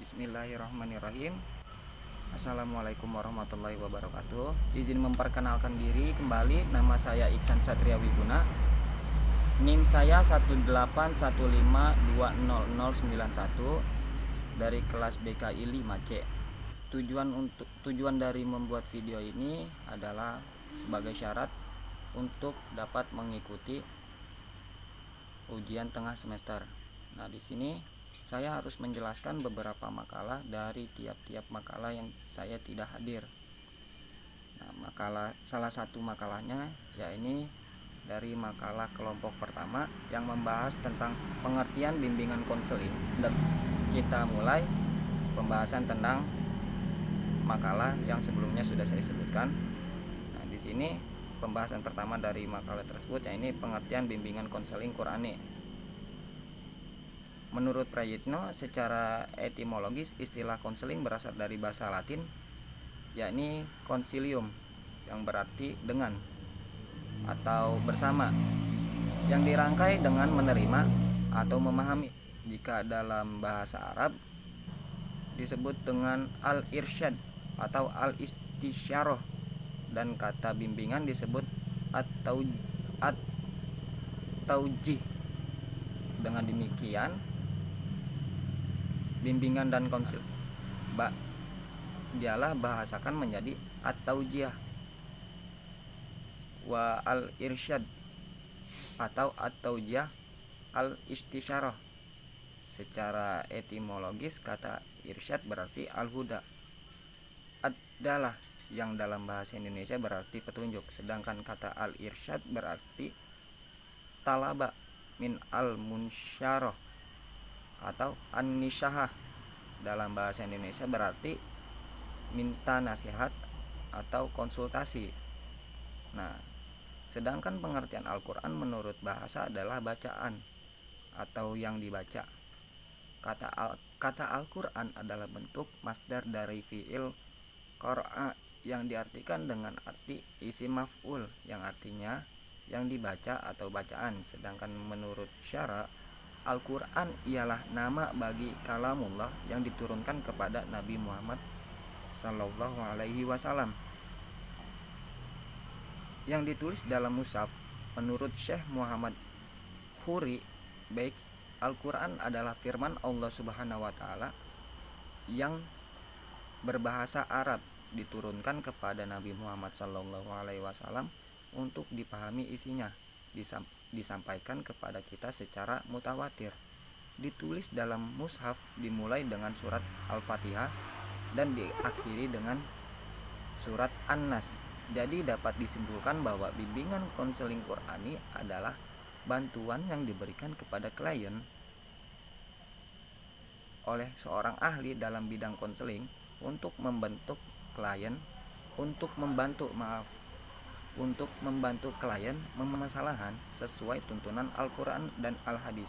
Bismillahirrahmanirrahim. Assalamualaikum warahmatullahi wabarakatuh. Izin memperkenalkan diri kembali. Nama saya Iksan Satria Wiguna. NIM saya 181520091 dari kelas BKI 5C. Tujuan dari membuat video ini adalah sebagai syarat untuk dapat mengikuti ujian tengah semester. Nah, di sini saya harus menjelaskan beberapa makalah dari tiap-tiap makalah yang saya tidak hadir. Nah, salah satu makalahnya yakni dari makalah kelompok pertama yang membahas tentang pengertian bimbingan konseling. Dan kita mulai pembahasan tentang makalah yang sebelumnya sudah saya sebutkan. Nah, di sini pembahasan pertama dari makalah tersebut yakni pengertian bimbingan konseling Qur'ani. Menurut Prayitno, secara etimologis istilah konseling berasal dari bahasa Latin yakni concilium, yang berarti dengan atau bersama, yang dirangkai dengan menerima atau memahami. Jika dalam bahasa Arab disebut dengan al-irsyad atau al-istisyarah, dan kata bimbingan disebut at-taujih. Dengan demikian, bimbingan dan konsil dialah bahasakan menjadi at-taujiyah wa al-irsyad atau at-taujiyah al-istisyarah. Secara etimologis kata irsyad berarti al-huda, adalah yang dalam bahasa Indonesia berarti petunjuk, sedangkan kata al-irsyad berarti talaba min al-munsyarah atau an-nisyahah, dalam bahasa Indonesia berarti minta nasihat atau konsultasi. Nah, sedangkan pengertian Al-Quran menurut bahasa adalah bacaan atau yang dibaca. Kata Al-Quran adalah bentuk masdar dari fi'il qara'a yang diartikan dengan arti isim maf'ul, yang artinya yang dibaca atau bacaan. Sedangkan menurut syara, Al-Quran ialah nama bagi kalamullah yang diturunkan kepada Nabi Muhammad Sallallahu Alaihi Wasallam, yang ditulis dalam mushaf. Menurut Syekh Muhammad Khuri, baik Al-Quran adalah firman Allah Subhanahu Wa Taala yang berbahasa Arab, diturunkan kepada Nabi Muhammad Sallallahu Alaihi Wasallam untuk dipahami isinya, disampaikan kepada kita secara mutawatir, ditulis dalam mushaf, dimulai dengan surat Al-Fatihah dan diakhiri dengan surat An-Nas. Jadi dapat disimpulkan bahwa bimbingan konseling Qur'ani adalah bantuan yang diberikan kepada klien oleh seorang ahli dalam bidang konseling untuk membantu klien permasalahan sesuai tuntunan Al-Quran dan Al-Hadis,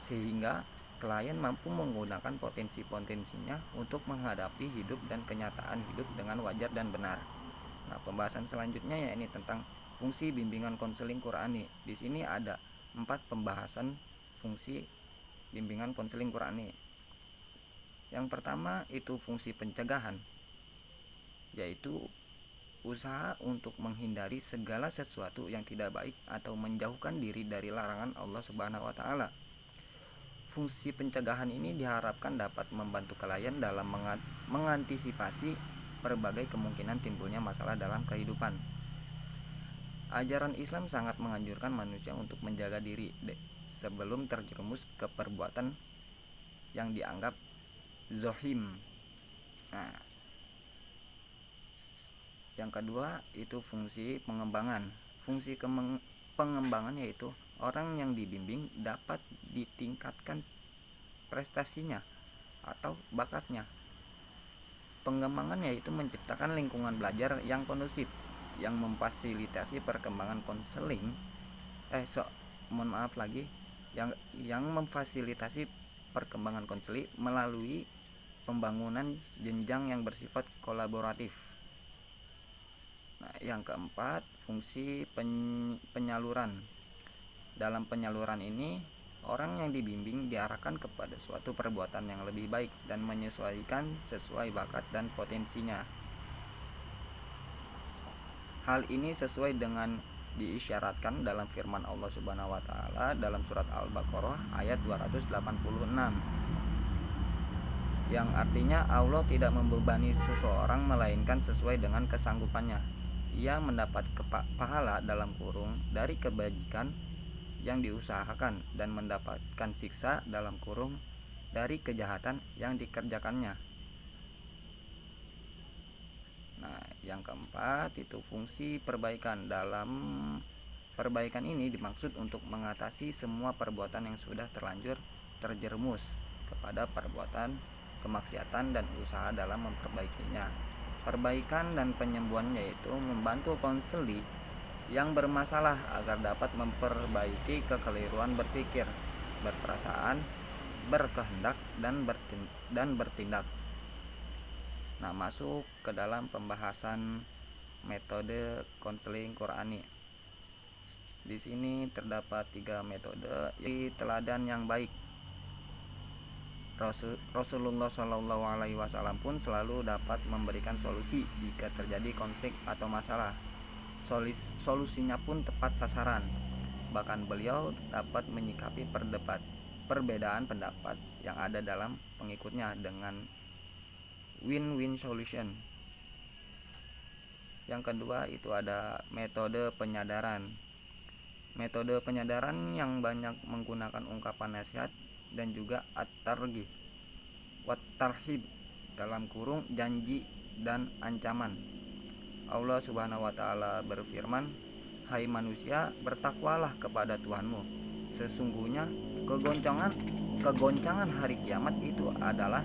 sehingga klien mampu menggunakan potensi-potensinya untuk menghadapi hidup dan kenyataan hidup dengan wajar dan benar. Nah, pembahasan selanjutnya yakni tentang fungsi bimbingan konseling Qur'ani. Di sini ada 4 pembahasan fungsi bimbingan konseling Qur'ani. Yang pertama itu fungsi pencegahan, yaitu usaha untuk menghindari segala sesuatu yang tidak baik atau menjauhkan diri dari larangan Allah Subhanahu wa Ta'ala. Fungsi pencegahan ini diharapkan dapat membantu klien dalam mengantisipasi berbagai kemungkinan timbulnya masalah dalam kehidupan. Ajaran Islam sangat menganjurkan manusia untuk menjaga diri sebelum terjerumus ke perbuatan yang dianggap zohim. Nah, yang kedua itu fungsi pengembangan. Fungsi pengembangan yaitu orang yang dibimbing dapat ditingkatkan prestasinya atau bakatnya. Pengembangan yaitu menciptakan lingkungan belajar yang kondusif, yang memfasilitasi perkembangan konseling. Yang memfasilitasi perkembangan konseling melalui pembangunan jenjang yang bersifat kolaboratif. Nah, yang keempat, fungsi penyaluran. Dalam penyaluran ini Orang yang dibimbing diarahkan kepada suatu perbuatan yang lebih baik dan menyesuaikan sesuai bakat dan potensinya. Hal ini sesuai dengan diisyaratkan dalam firman Allah Subhanahu wa taala dalam surat Al-Baqarah ayat 286, yang artinya Allah tidak membebani seseorang melainkan sesuai dengan kesanggupannya. Ia mendapat pahala dalam kurung dari kebajikan yang diusahakan dan mendapatkan siksa dalam kurung dari kejahatan yang dikerjakannya. Nah, yang keempat itu fungsi perbaikan. Dalam perbaikan ini dimaksud untuk mengatasi semua perbuatan yang sudah terlanjur terjerumus kepada perbuatan kemaksiatan dan usaha dalam memperbaikinya. Perbaikan dan penyembuhan yaitu membantu konseli yang bermasalah agar dapat memperbaiki kekeliruan berpikir, berperasaan, berkehendak, dan bertindak. Nah, masuk ke dalam pembahasan metode konseling Qurani. Di sini terdapat 3 metode, yaitu teladan yang baik. Rasulullah Shallallahu Alaihi Wasallam pun selalu dapat memberikan solusi jika terjadi konflik atau masalah. Solusinya pun tepat sasaran. Bahkan beliau dapat menyikapi perbedaan pendapat yang ada dalam pengikutnya dengan win-win solution. Yang kedua itu ada metode penyadaran. Metode penyadaran yang banyak menggunakan ungkapan nasihat dan juga at-targhib wat-tarhib dalam kurung janji dan ancaman. Allah Subhanahu wa taala berfirman, "Hai manusia, bertakwalah kepada Tuhanmu. Sesungguhnya kegoncangan hari kiamat itu adalah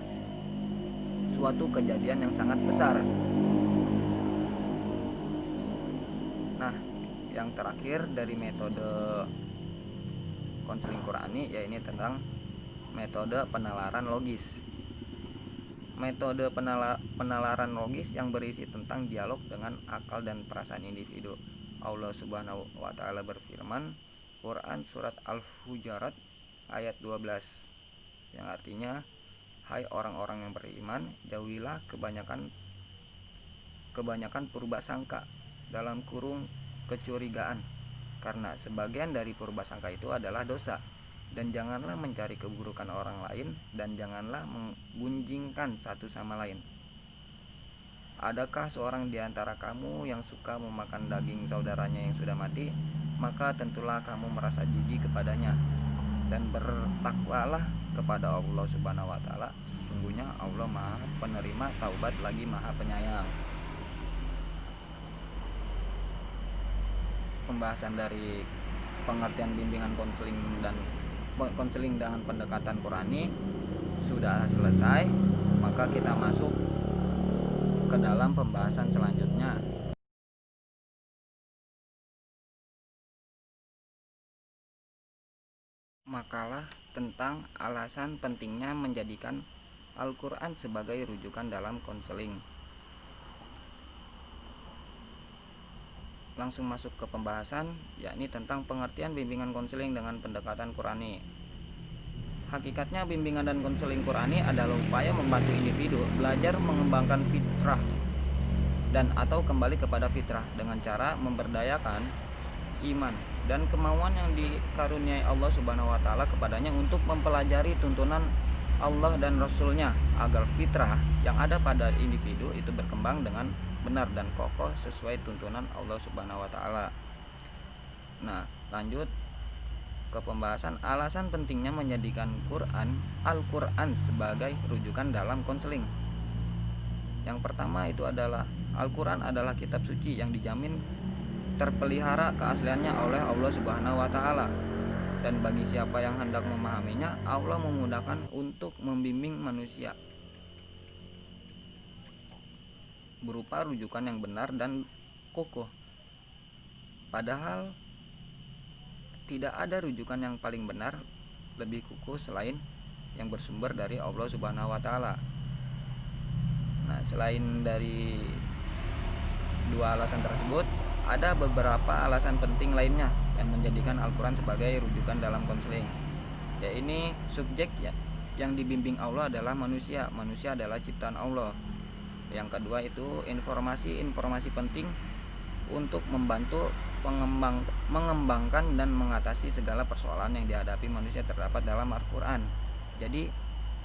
suatu kejadian yang sangat besar." Nah, yang terakhir dari metode konseling Qurani yaitu tentang metode penalaran logis. Metode penalaran logis yang berisi tentang dialog dengan akal dan perasaan individu. Allah Subhanahu wa taala berfirman, Quran surat Al-Hujurat ayat 12, yang artinya, "Hai orang-orang yang beriman, jauhilah kebanyakan purbasangka dalam kurung kecurigaan, karena sebagian dari purbasangka itu adalah dosa. Dan janganlah mencari keburukan orang lain, dan janganlah menggunjingkan satu sama lain. Adakah seorang di antara kamu yang suka memakan daging saudaranya yang sudah mati? Maka tentulah kamu merasa jijik kepadanya, dan bertakwalah kepada Allah Subhanahu wa taala. Sesungguhnya Allah Maha penerima taubat lagi Maha penyayang." Pembahasan dari pengertian bimbingan konseling dengan pendekatan Qurani sudah selesai, maka kita masuk ke dalam pembahasan selanjutnya. Makalah tentang alasan pentingnya menjadikan Al-Quran sebagai rujukan dalam konseling. Langsung masuk ke pembahasan, yakni tentang pengertian bimbingan konseling dengan pendekatan Qurani. Hakikatnya bimbingan dan konseling Qurani adalah upaya membantu individu belajar mengembangkan fitrah dan atau kembali kepada fitrah dengan cara memberdayakan iman dan kemauan yang dikaruniai Allah Subhanahu wa taala kepadanya untuk mempelajari tuntunan Allah dan Rasul-Nya agar fitrah yang ada pada individu itu berkembang dengan benar dan kokoh sesuai tuntunan Allah Subhanahu wa taala. Nah, lanjut ke pembahasan alasan pentingnya menjadikan Al-Quran sebagai rujukan dalam konseling. Yang pertama itu adalah Al-Quran adalah kitab suci yang dijamin terpelihara keasliannya oleh Allah Subhanahu wa taala. Dan bagi siapa yang hendak memahaminya, Allah memudahkan untuk membimbing manusia berupa rujukan yang benar dan kokoh. Padahal tidak ada rujukan yang paling benar lebih kokoh selain yang bersumber dari Allah Subhanahu wa taala. Nah, selain dari dua alasan tersebut, ada beberapa alasan penting lainnya yang menjadikan Al-Quran sebagai rujukan dalam konseling. Ya ini subjek ya yang dibimbing Allah adalah manusia. Manusia adalah ciptaan Allah. Yang kedua itu informasi penting untuk membantu mengembangkan dan mengatasi segala persoalan yang dihadapi manusia terdapat dalam Al-Quran. Jadi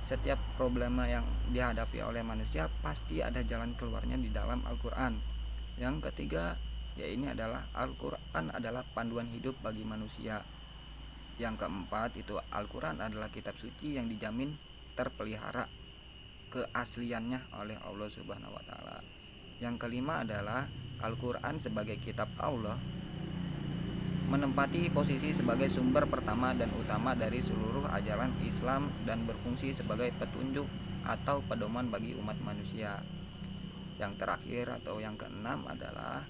setiap problema yang dihadapi oleh manusia pasti ada jalan keluarnya di dalam Al-Quran. Yang ketiga, ya ini adalah Al-Quran adalah panduan hidup bagi manusia. Yang keempat itu Al-Quran adalah kitab suci yang dijamin terpelihara keasliannya oleh Allah Subhanahu wa taala. Yang kelima adalah Al-Quran sebagai kitab Allah menempati posisi sebagai sumber pertama dan utama dari seluruh ajaran Islam dan berfungsi sebagai petunjuk atau pedoman bagi umat manusia. Yang terakhir atau yang keenam adalah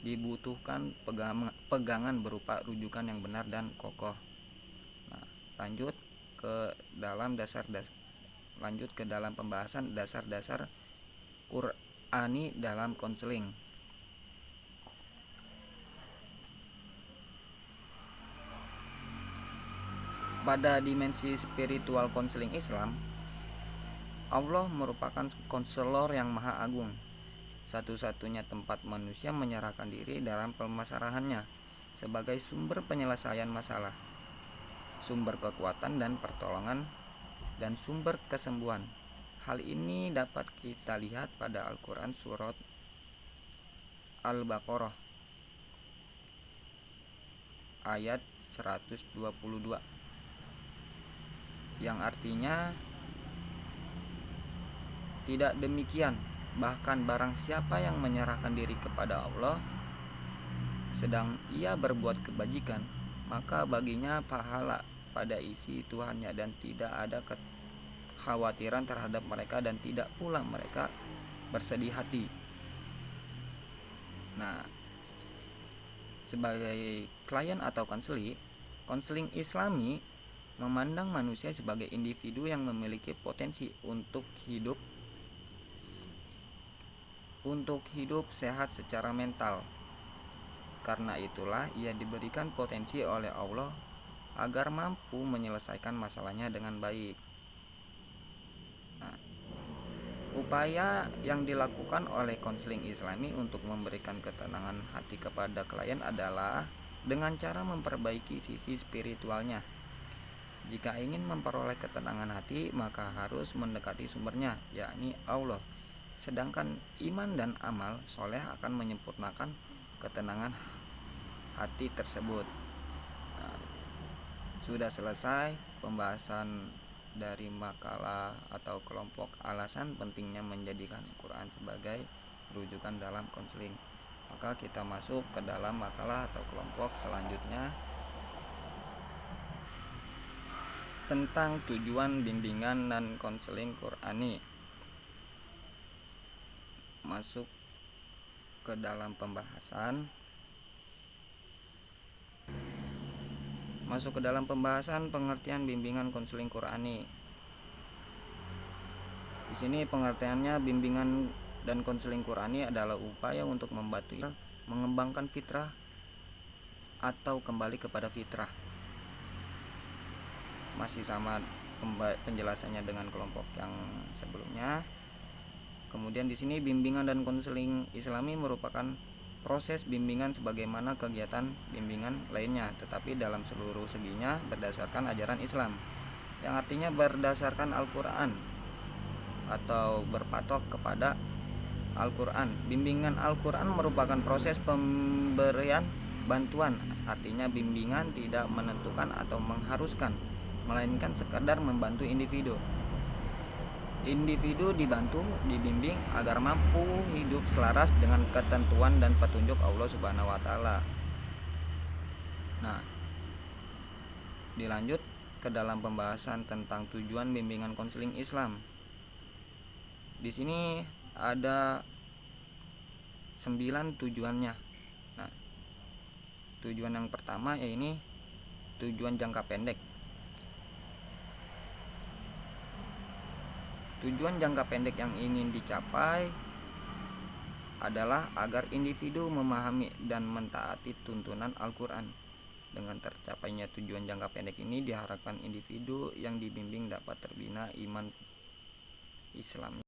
dibutuhkan pegangan berupa rujukan yang benar dan kokoh. Nah, lanjut ke dalam pembahasan dasar-dasar Qur'ani dalam konseling. Pada dimensi spiritual konseling Islam, Allah merupakan konselor yang maha agung, satu-satunya tempat manusia menyerahkan diri dalam permasalahannya sebagai sumber penyelesaian masalah, sumber kekuatan dan pertolongan, dan sumber kesembuhan. Hal ini dapat kita lihat pada Al-Quran surat Al-Baqarah ayat 122 yang artinya tidak demikian, bahkan barang siapa yang menyerahkan diri kepada Allah sedang ia berbuat kebajikan, maka baginya pahala pada isi Tuhannya dan tidak ada kekhawatiran terhadap mereka dan tidak pula mereka bersedih hati. Nah, sebagai klien atau konseling Islami memandang manusia sebagai individu yang memiliki potensi untuk hidup sehat secara mental. Karena itulah ia diberikan potensi oleh Allah agar mampu menyelesaikan masalahnya dengan baik. Nah, upaya yang dilakukan oleh konseling Islami untuk memberikan ketenangan hati kepada klien adalah dengan cara memperbaiki sisi spiritualnya. Jika ingin memperoleh ketenangan hati, maka harus mendekati sumbernya, yakni Allah. Sedangkan iman dan amal soleh akan menyempurnakan ketenangan hati tersebut. Nah, sudah selesai pembahasan dari makalah atau kelompok alasan pentingnya menjadikan Quran sebagai rujukan dalam konseling. Maka kita masuk ke dalam makalah atau kelompok selanjutnya tentang tujuan bimbingan dan konseling Qur'ani. Masuk ke dalam pembahasan pengertian bimbingan konseling Qur'ani. Di sini pengertiannya, bimbingan dan konseling Qur'ani adalah upaya untuk membantu mengembangkan fitrah atau kembali kepada fitrah. Masih sama penjelasannya dengan kelompok yang sebelumnya. Kemudian di sini bimbingan dan konseling Islami merupakan proses bimbingan sebagaimana kegiatan bimbingan lainnya, tetapi dalam seluruh seginya berdasarkan ajaran Islam, yang artinya berdasarkan Al-Quran atau berpatok kepada Al-Quran. Bimbingan Al-Quran merupakan proses pemberian bantuan, artinya bimbingan tidak menentukan atau mengharuskan, melainkan sekadar membantu individu. Individu dibimbing agar mampu hidup selaras dengan ketentuan dan petunjuk Allah Subhanahu wa taala. Nah, dilanjut ke dalam pembahasan tentang tujuan bimbingan konseling Islam. Di sini ada 9 tujuannya. Nah, tujuan yang pertama yaitu tujuan jangka pendek. Tujuan jangka pendek yang ingin dicapai adalah agar individu memahami dan mentaati tuntunan Al-Quran Dengan tercapainya tujuan jangka pendek ini diharapkan individu yang dibimbing dapat terbina iman Islam.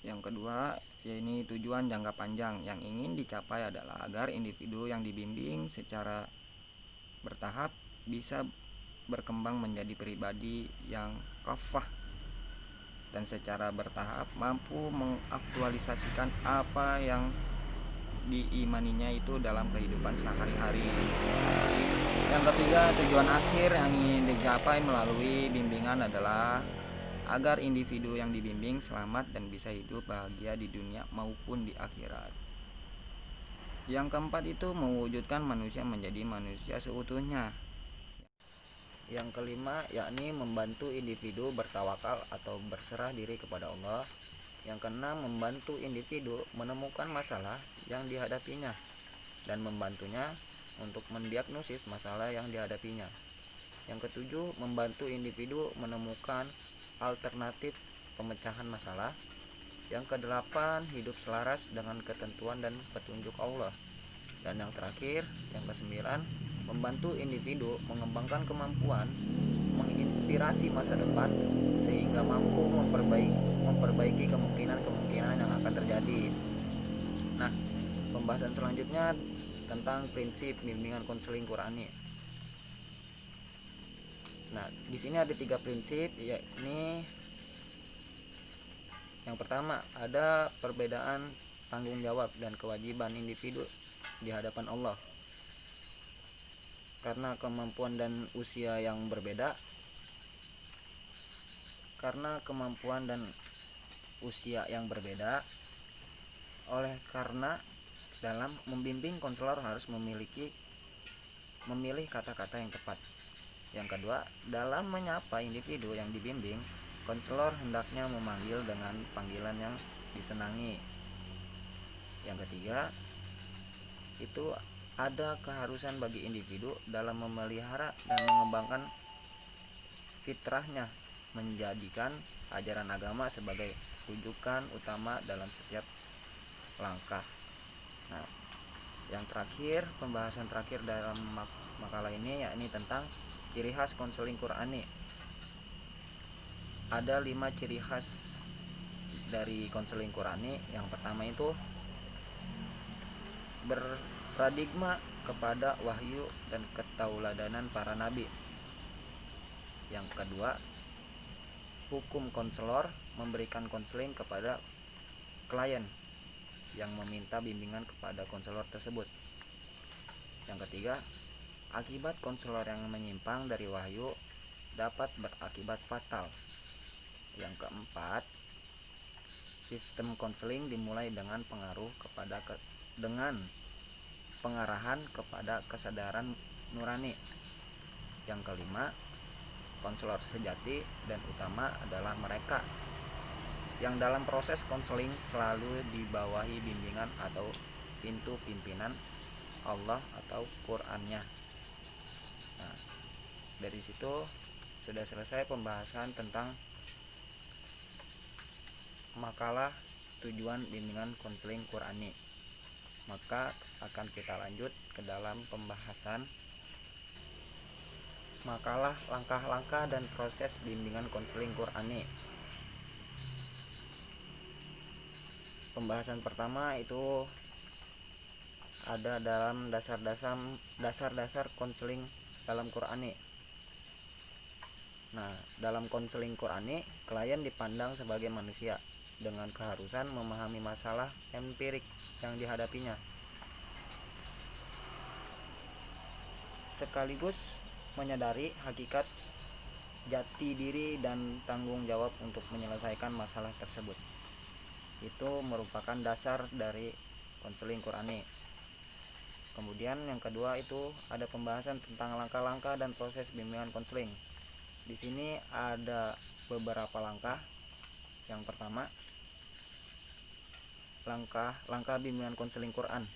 Yang kedua, yaitu tujuan jangka panjang yang ingin dicapai adalah agar individu yang dibimbing secara bertahap bisa berkembang menjadi pribadi yang kafah dan secara bertahap mampu mengaktualisasikan apa yang diimaninya itu dalam kehidupan sehari-hari. Yang ketiga, tujuan akhir yang ingin dicapai melalui bimbingan adalah agar individu yang dibimbing selamat dan bisa hidup bahagia di dunia maupun di akhirat. Yang keempat itu mewujudkan manusia menjadi manusia seutuhnya. Yang kelima yakni membantu individu bertawakal atau berserah diri kepada Allah. Yang keenam, membantu individu menemukan masalah yang dihadapinya dan membantunya untuk mendiagnosis masalah yang dihadapinya. Yang ketujuh, membantu individu menemukan alternatif pemecahan masalah. Yang kedelapan, hidup selaras dengan ketentuan dan petunjuk Allah. Dan yang terakhir, yang kesembilan, membantu individu mengembangkan kemampuan menginspirasi masa depan sehingga mampu memperbaiki kemungkinan-kemungkinan yang akan terjadi. Nah, pembahasan selanjutnya tentang prinsip bimbingan konseling Qurani. Nah, di sini ada 3 prinsip, yakni yang pertama, ada perbedaan tanggung jawab dan kewajiban individu di hadapan Allah. Karena kemampuan dan usia yang berbeda, karena dalam membimbing konselor harus memilih kata-kata yang tepat. Yang kedua, dalam menyapa individu yang dibimbing, konselor hendaknya memanggil dengan panggilan yang disenangi. Yang ketiga, itu ada keharusan bagi individu dalam memelihara dan mengembangkan fitrahnya, menjadikan ajaran agama sebagai rujukan utama dalam setiap langkah. Nah, yang terakhir, pembahasan terakhir dalam makalah ini yakni tentang ciri khas konseling Qurani. Ada 5 ciri khas dari konseling Qurani. Yang pertama itu berparadigma kepada wahyu dan ketauladanan para nabi. Yang kedua, hukum konselor memberikan konseling kepada klien yang meminta bimbingan kepada konselor tersebut. Yang ketiga, akibat konselor yang menyimpang dari wahyu dapat berakibat fatal. Yang keempat, sistem konseling dimulai dengan pengarahan kepada kesadaran nurani. Yang kelima, konselor sejati dan utama adalah mereka yang dalam proses konseling selalu dibawahi bimbingan atau pintu pimpinan Allah atau Qur'annya. Nah, dari situ sudah selesai pembahasan tentang makalah tujuan bimbingan konseling Qur'ani. Maka akan kita lanjut ke dalam pembahasan makalah langkah-langkah dan proses bimbingan konseling Qur'ani. Pembahasan pertama itu ada dalam dasar konseling dalam Qur'ani. Nah, dalam konseling Qur'ani, klien dipandang sebagai manusia dengan keharusan memahami masalah empirik yang dihadapinya, sekaligus menyadari hakikat jati diri dan tanggung jawab untuk menyelesaikan masalah tersebut. Itu merupakan dasar dari konseling Qur'ani. Kemudian yang kedua itu ada pembahasan tentang langkah-langkah dan proses bimbingan konseling. Di sini ada beberapa langkah. Yang pertama, langkah bimbingan konseling Quran.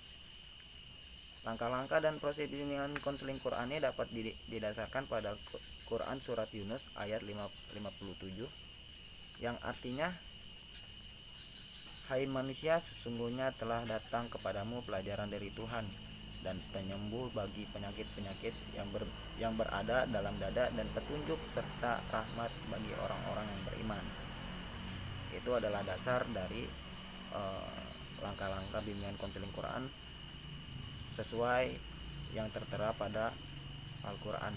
Langkah-langkah dan proses bimbingan konseling Qur'ani dapat didasarkan pada Quran surat Yunus ayat 57 yang artinya Hai manusia, sesungguhnya telah datang kepadamu pelajaran dari Tuhan dan penyembuh bagi penyakit-penyakit yang berada dalam dada dan petunjuk serta rahmat bagi orang-orang yang beriman. Itu adalah dasar dari langkah-langkah bimbingan konseling Quran sesuai yang tertera pada Al-Quran.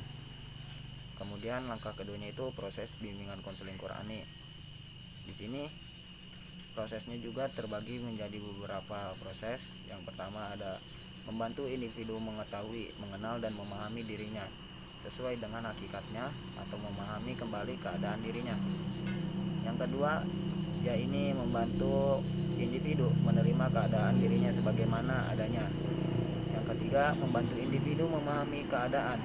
Kemudian langkah keduanya itu proses bimbingan konseling Qurani. Di sini prosesnya juga terbagi menjadi beberapa proses. Yang pertama ada membantu individu mengetahui, mengenal dan memahami dirinya sesuai dengan hakikatnya atau memahami kembali keadaan dirinya. Yang kedua, yaitu membantu individu menerima keadaan dirinya sebagaimana adanya. Yang ketiga, membantu individu memahami keadaan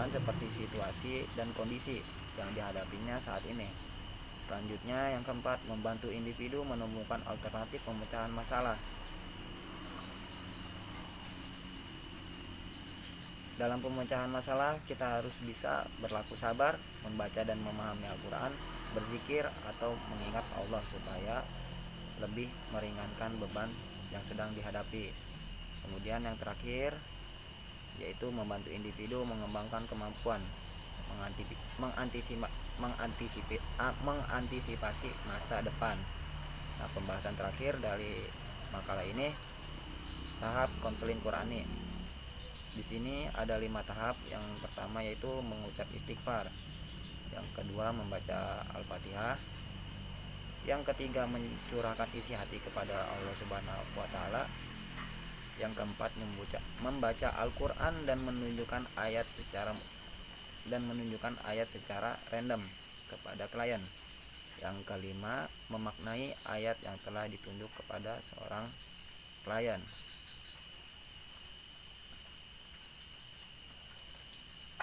seperti situasi dan kondisi yang dihadapinya saat ini. Selanjutnya yang keempat, membantu individu menemukan alternatif pemecahan masalah. Dalam pemecahan masalah kita harus bisa berlaku sabar, membaca dan memahami Al-Quran, berzikir atau mengingat Allah supaya lebih meringankan beban yang sedang dihadapi. Kemudian yang terakhir yaitu membantu individu mengembangkan kemampuan mengantisipasi masa depan. Nah, pembahasan terakhir dari makalah ini tahap konseling Qurani. Di sini ada 5 tahap. Yang pertama yaitu mengucap istighfar. Yang kedua membaca Al-Fatihah. Yang ketiga mencurahkan isi hati kepada Allah Subhanahu wa taala. Yang keempat membaca Al-Quran dan menunjukkan ayat secara random kepada klien. Yang kelima, memaknai ayat yang telah ditunjuk kepada seorang klien.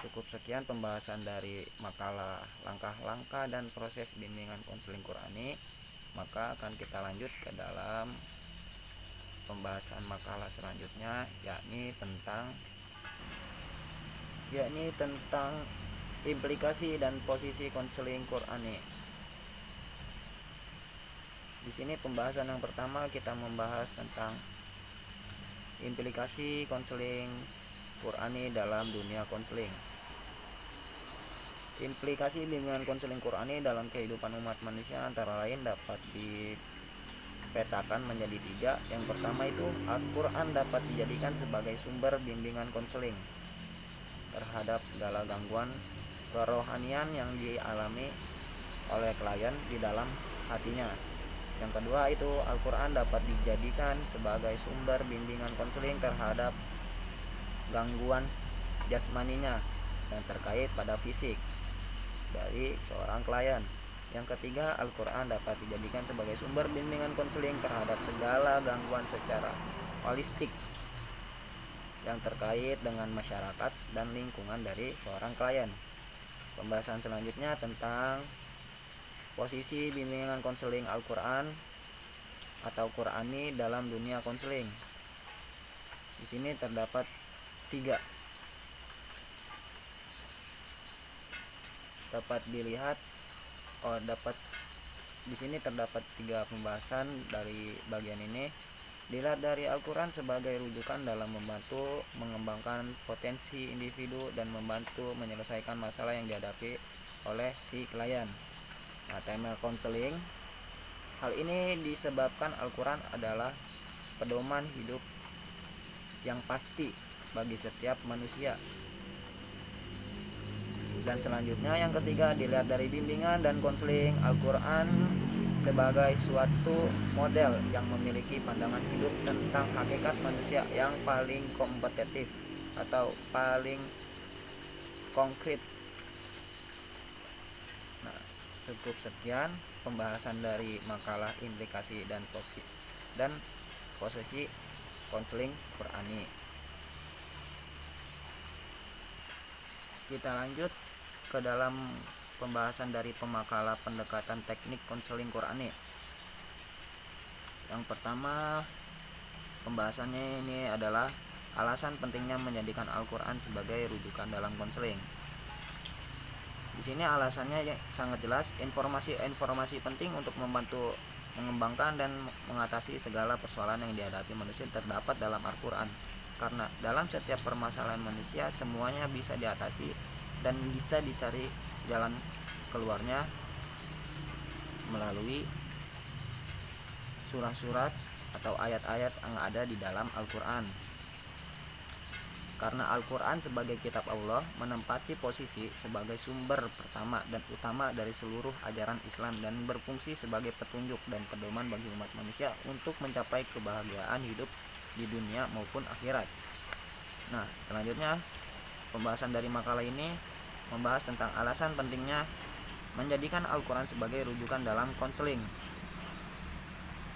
Cukup sekian pembahasan dari makalah langkah-langkah dan proses bimbingan konseling Qurani. Maka akan kita lanjut ke dalam pembahasan makalah selanjutnya, yakni tentang implikasi dan posisi konseling Qurani. Di sini pembahasan yang pertama kita membahas tentang implikasi konseling Qurani dalam dunia konseling. Implikasi bimbingan konseling Qurani dalam kehidupan umat manusia antara lain dapat dipetakan menjadi 3. Yang pertama itu Al-Quran dapat dijadikan sebagai sumber bimbingan konseling terhadap segala gangguan kerohanian yang dialami oleh klien di dalam hatinya. Yang kedua itu Al-Quran dapat dijadikan sebagai sumber bimbingan konseling terhadap gangguan jasmaninya yang terkait pada fisik dari seorang klien. Yang ketiga, Al-Quran dapat dijadikan sebagai sumber bimbingan konseling terhadap segala gangguan secara holistik yang terkait dengan masyarakat dan lingkungan dari seorang klien. Pembahasan selanjutnya tentang posisi bimbingan konseling Al-Quran atau Qurani dalam dunia konseling. Di sini terdapat 3. Di sini terdapat 3 pembahasan dari bagian ini. Dilihat dari Al-Quran sebagai rujukan dalam membantu mengembangkan potensi individu dan membantu menyelesaikan masalah yang dihadapi oleh si klien. Nah, tema konseling. Hal ini disebabkan Al-Quran adalah pedoman hidup yang pasti bagi setiap manusia. Dan selanjutnya yang ketiga, dilihat dari bimbingan dan konseling Al-Quran sebagai suatu model yang memiliki pandangan hidup tentang hakikat manusia yang paling kompetitif atau paling konkret. Nah, cukup sekian pembahasan dari makalah implikasi dan posisi konseling Qurani. Kita lanjut ke dalam pembahasan dari pemakalah pendekatan teknik konseling Qurani. Yang pertama pembahasannya ini adalah alasan pentingnya menjadikan Al-Quran sebagai rujukan dalam konseling. Di sini alasannya sangat jelas, informasi penting untuk membantu mengembangkan dan mengatasi segala persoalan yang dihadapi manusia terdapat dalam Al-Quran. Karena dalam setiap permasalahan manusia semuanya bisa diatasi dan bisa dicari jalan keluarnya melalui surah-surat atau ayat-ayat yang ada di dalam Al-Quran. Karena Al-Quran sebagai kitab Allah menempati posisi sebagai sumber pertama dan utama dari seluruh ajaran Islam dan berfungsi sebagai petunjuk dan pedoman bagi umat manusia untuk mencapai kebahagiaan hidup di dunia maupun akhirat. Nah, selanjutnya pembahasan dari makalah ini membahas tentang alasan pentingnya menjadikan Al-Quran sebagai rujukan dalam konseling.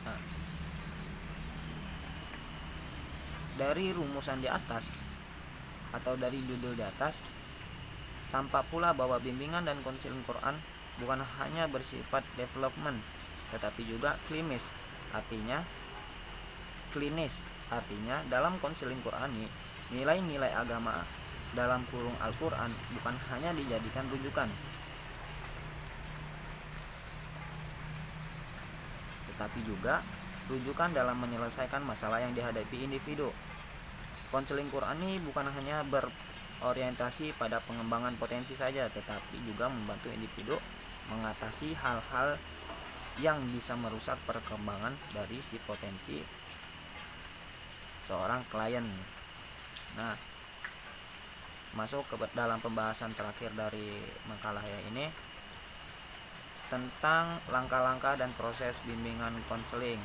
Nah, dari rumusan di atas atau dari judul di atas, tampak pula bahwa bimbingan dan konseling Quran bukan hanya bersifat development, tetapi juga klinis. Artinya dalam konseling Qurani, nilai-nilai agama dalam kurung Al-Quran bukan hanya dijadikan rujukan, tetapi juga rujukan dalam menyelesaikan masalah yang dihadapi individu. Konseling Qurani bukan hanya berorientasi pada pengembangan potensi saja, tetapi juga membantu individu mengatasi hal-hal yang bisa merusak perkembangan dari si potensi seorang klien. Nah, masuk ke dalam pembahasan terakhir dari makalah ini tentang langkah-langkah dan proses bimbingan konseling.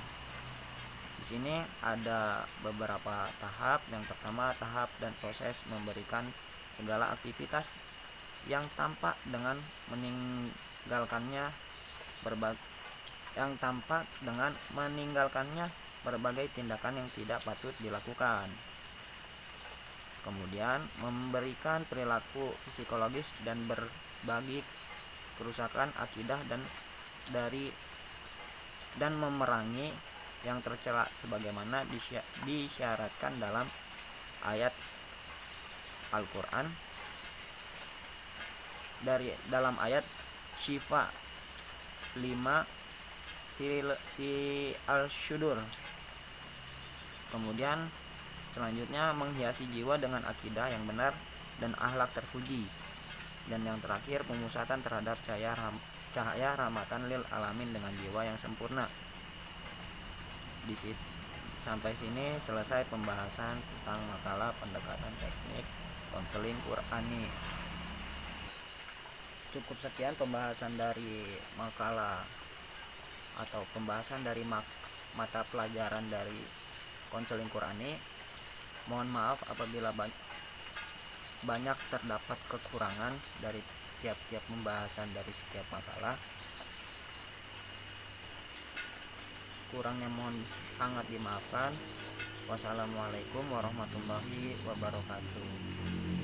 Di sini ada beberapa tahap. Yang pertama, tahap dan proses memberikan segala aktivitas yang tampak dengan meninggalkannya berbagai tindakan yang tidak patut dilakukan. Kemudian memberikan perilaku psikologis dan berbagi kerusakan akidah dan memerangi yang tercela sebagaimana disyaratkan dalam ayat Al-Quran dalam ayat Syifa 5 fi al-syudur. Kemudian selanjutnya menghiasi jiwa dengan akidah yang benar dan akhlak terpuji. Dan yang terakhir pemusatan terhadap cahaya rahmatan lil alamin dengan jiwa yang sempurna. Sampai sini selesai pembahasan tentang makalah pendekatan teknik konseling Qurani. Cukup sekian pembahasan dari makalah atau pembahasan dari mata pelajaran dari konseling Qurani. Mohon maaf apabila banyak terdapat kekurangan dari tiap-tiap pembahasan dari setiap makalah. Kurangnya mohon sangat dimaafkan. Wassalamualaikum warahmatullahi wabarakatuh.